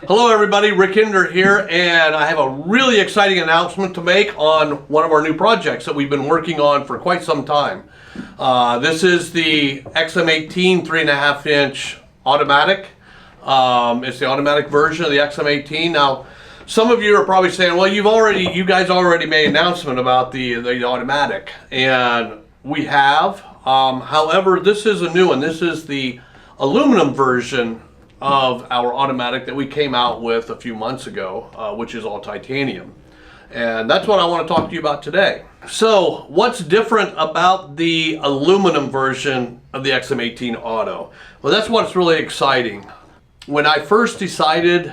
Hello everybody, Rick Hinderer here, and I have a really exciting announcement to make on one of our new projects that we've been working on for quite some time. This is the XM18 3.5 inch automatic. It's the automatic version of the XM18. Now, some of you are probably saying, well, you guys already made an announcement about the automatic, and we have. However, this is a new one. This is the aluminum version of our automatic that we came out with a few months ago, which is all titanium. And that's what I want to talk to you about today. So what's different about the aluminum version of the XM18 Auto? Well, that's what's really exciting. When I first decided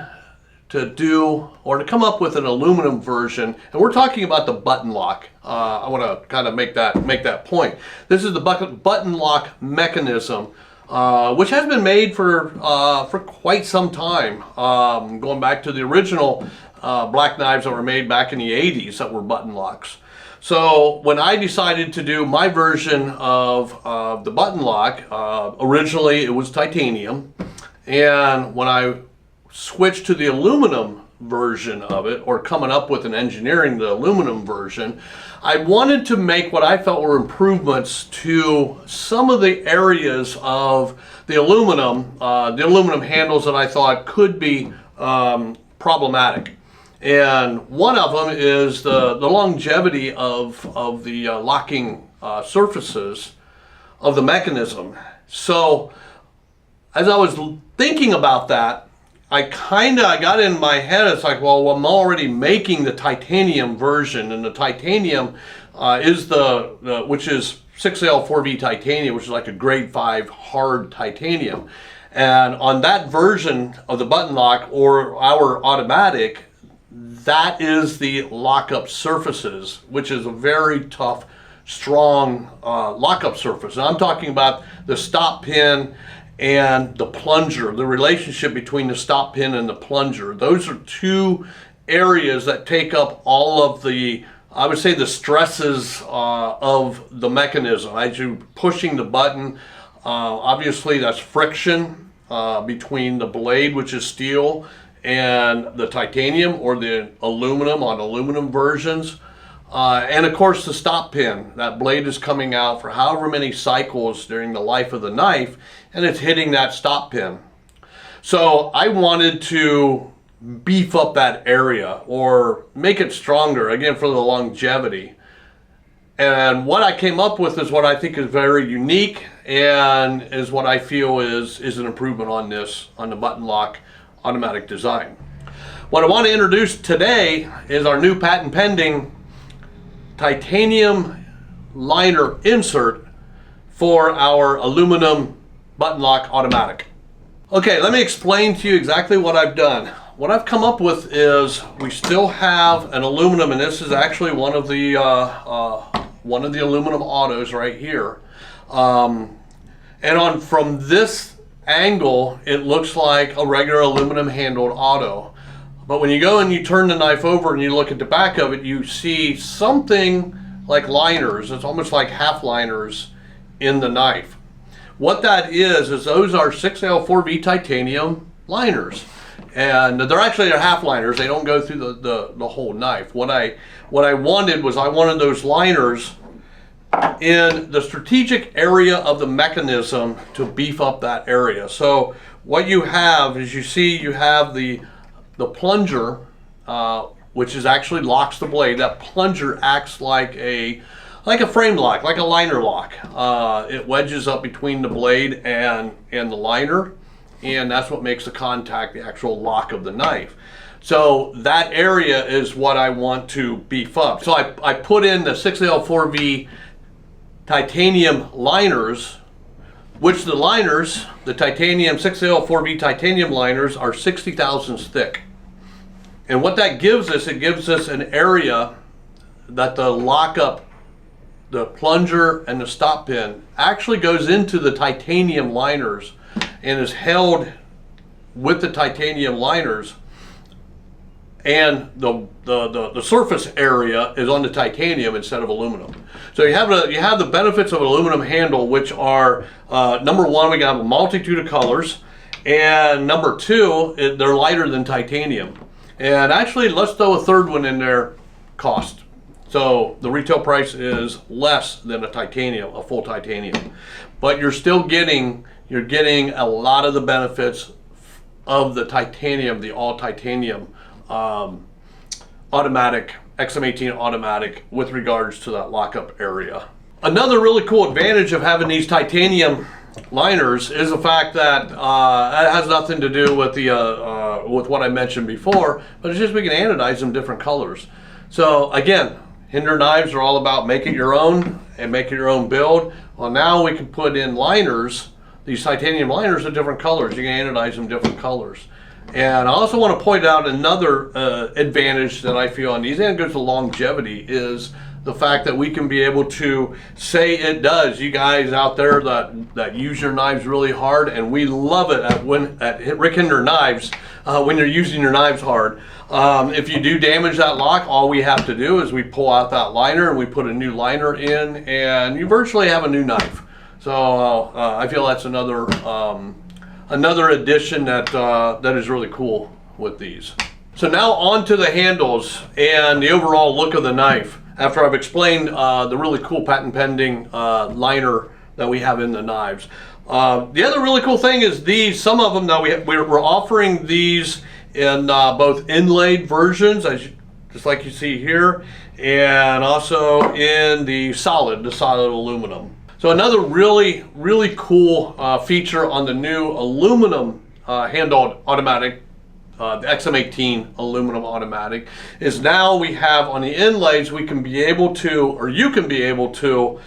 to do or to come up with an aluminum version, and we're talking about the button lock. I want to kind of make that point. This is the button lock mechanism, which has been made for quite some time, going back to the original black knives that were made back in the 80s that were button locks. So when I decided to do my version of the button lock, originally it was titanium, and when I switched to the aluminum version of it, or coming up with and engineering the aluminum version, I wanted to make what I felt were improvements to some of the areas of the aluminum handles that I thought could be problematic. And one of them is the longevity of the locking surfaces of the mechanism. So as I was thinking about that, I got in my head, it's like, well, I'm already making the titanium version, and the titanium is which is 6L4V titanium, which is like a grade 5 hard titanium. And on that version of the button lock, or our automatic, that is the lockup surfaces, which is a very tough, strong lockup surface. And I'm talking about the stop pin and the plunger, the relationship between the stop pin and the plunger. Those are two areas that take up all of the, I would say, the stresses of the mechanism. As you're pushing the button, obviously that's friction between the blade, which is steel, and the titanium or the aluminum on aluminum versions. And of course the stop pin. That blade is coming out for however many cycles during the life of the knife, and it's hitting that stop pin. So I wanted to beef up that area or make it stronger, again, for the longevity. And what I came up with is what I think is very unique, and is what I feel is an improvement on the button lock automatic design. What I want to introduce today is our new patent pending titanium liner insert for our aluminum button lock automatic. Okay, let me explain to you exactly what I've done. What I've come up with is we still have an aluminum, and this is actually one of the aluminum autos right here. And from this angle, it looks like a regular aluminum handled auto. But when you go and you turn the knife over and you look at the back of it, you see something like liners. It's almost like half liners in the knife. What that is those are 6L4V titanium liners. And they're half liners. They don't go through the whole knife. What I wanted was, I wanted those liners in the strategic area of the mechanism to beef up that area. So what you have is, you see, you have the plunger, which is actually locks the blade. That plunger acts like a frame lock, like a liner lock. It wedges up between the blade and the liner, and that's what makes the contact, the actual lock of the knife. So that area is what I want to beef up. So I put in the 6L4V titanium liners, which the titanium 6L4V titanium liners are 60 thousandths thick. And what that gives us, it gives us an area that the lockup, the plunger and the stop pin actually goes into the titanium liners and is held with the titanium liners, and the surface area is on the titanium instead of aluminum. So you have the benefits of an aluminum handle, which are number one, we got a multitude of colors, And number two, they're lighter than titanium. And actually, let's throw a third one in there, cost. So the retail price is less than a full titanium. But you're still getting, a lot of the benefits of the titanium, the all titanium automatic, XM18 automatic with regards to that lockup area. Another really cool advantage of having these titanium liners is the fact that it has nothing to do with with what I mentioned before, but it's just we can anodize them different colors. So again, Hinderer Knives are all about make it your own and make it your own build. Well, now we can put in liners, these titanium liners of different colors. You can anodize them different colors. And I also want to point out another advantage that I feel on these, and it goes to longevity, is the fact that we can be able to say it does. You guys out there that use your knives really hard, and we love it at Rick Hinderer Knives when you're using your knives hard. If you do damage that lock, all we have to do is we pull out that liner and we put a new liner in, and you virtually have a new knife. So I feel that's another addition that is really cool with these. So now on to the handles and the overall look of the knife. After I've explained the really cool patent pending liner that we have in the knives. The other really cool thing is these, some of them that we're offering these in both inlaid versions, just like you see here, and also in the solid aluminum. So another really, really cool feature on the new aluminum handled automatic, the XM18 aluminum automatic, is now we have on the inlays, we can be able to, or you can be able to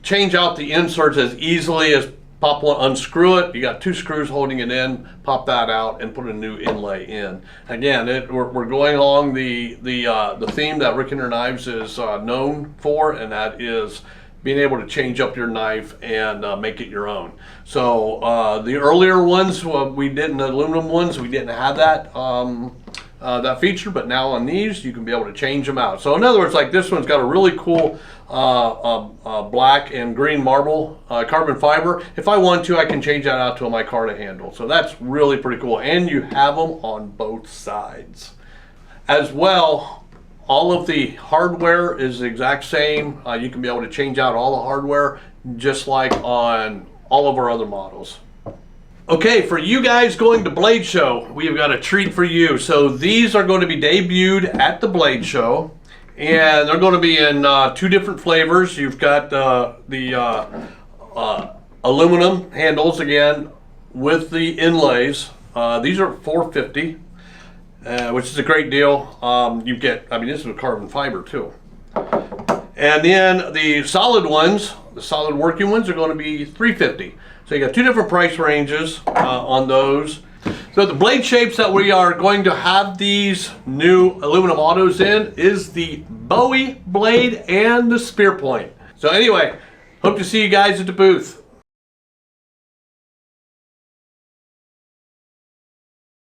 change out the inserts as easily as pop one, unscrew it. You got two screws holding it in, pop that out and put a new inlay in. Again, we're going along the theme that Rick Hinderer Knives is known for, and that is being able to change up your knife and make it your own. So the earlier ones, we didn't, the aluminum ones, we didn't have that that feature, but now on these, you can be able to change them out. So in other words, like this one's got a really cool black and green marble carbon fiber. If I want to, I can change that out to a micarta handle. So that's really pretty cool. And you have them on both sides. As well, all of the hardware is the exact same. You can be able to change out all the hardware just like on all of our other models. Okay, for you guys going to Blade Show, we've got a treat for you. So these are going to be debuted at the Blade Show, and they're going to be in two different flavors. You've got the aluminum handles again with the inlays. These are $450. Which is a great deal. You get, I mean, this is a carbon fiber too. And then the solid ones, the solid working ones, are going to be $350. So you got two different price ranges on those. So the blade shapes that we are going to have these new aluminum autos in is the Bowie blade and the spear point. So anyway, hope to see you guys at the booth.